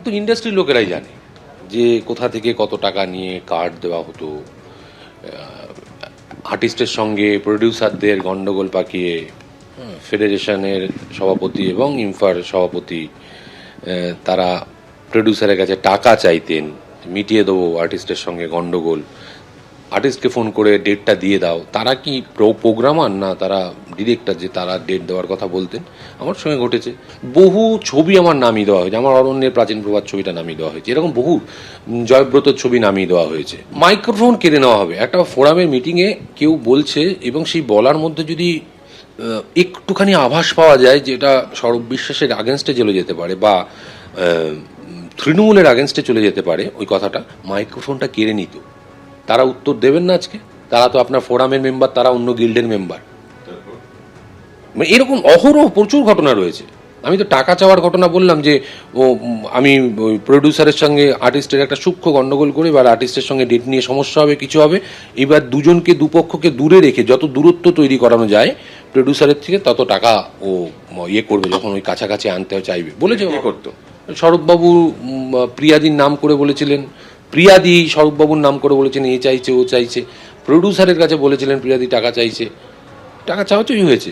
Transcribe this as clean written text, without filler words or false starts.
তো ইন্ডাস্ট্রির লোকেরাই জানে যে কোথা থেকে কত টাকা নিয়ে কার্ড দেওয়া হতো, আর্টিস্টের সঙ্গে প্রডিউসারদের গন্ডগোল পাকিয়ে ফেডারেশনের সভাপতি এবং ইমফার সভাপতি তারা প্রডিউসারের কাছে টাকা চাইতেন, মিটিয়ে দেবো আর্টিস্টের সঙ্গে গন্ডগোল, আর্টিস্টকে ফোন করে ডেটটা দিয়ে দাও। তারা কি প্রোগ্রামার না তারা ডিরেক্টর যে তারা ডেট দেওয়ার কথা বলতেন? আমার সঙ্গে ঘটেছে। বহু ছবি আমার নামিয়ে দেওয়া হয়েছে, আমার অরণ্যের প্রাচীন প্রভাত ছবিটা নামিয়ে দেওয়া হয়েছে, এরকম বহু জয়ব্রতর ছবি নামিয়ে দেওয়া হয়েছে। মাইক্রোফোন কেড়ে নেওয়া হবে একটা ফোরামের মিটিংয়ে, কেউ বলছে এবং সেই বলার মধ্যে যদি একটুখানি আভাস পাওয়া যায় যেটা সৌরভ বিশ্বাসের আগেনস্টে চলে যেতে পারে বা তৃণমূলের আগেনস্টে চলে যেতে পারে, ওই কথাটা মাইক্রোফোনটা কেড়ে নিত। তারা উত্তর দেবেন না আজকে? তারা তো আপনার ফোরামের মেম্বার, তারা অন্য গিল্ডের মেম্বার। মানে এরকম অহরহ প্রচুর ঘটনা রয়েছে। আমি তো টাকা চাওয়ার ঘটনা বললাম যে আমি ওই প্রডিউসারের সঙ্গে আর্টিস্টের একটা সূক্ষ্ম গন্ডগোল করে, এবার আর্টিস্টের সঙ্গে ডেট নিয়ে সমস্যা হবে, কিছু হবে, এবার দুজনকে দুপক্ষকে দূরে রেখে যত দূরত্ব তৈরি করানো যায় প্রডিউসারের থেকে তত টাকা ও ইয়ে করবে, যখন ওই কাছাকাছি আনতে চাইবে বলেছে করতো। স্বরূপবাবু প্রিয়াদির নাম করে বলেছিলেন, প্রিয়াদি স্বরূপবাবুর নাম করে বলেছেন এ চাইছে ও চাইছে, প্রডিউসারের কাছে বলেছিলেন প্রিয়াদি টাকা চাইছে, টাকা চাওয়াচাই হয়েছে।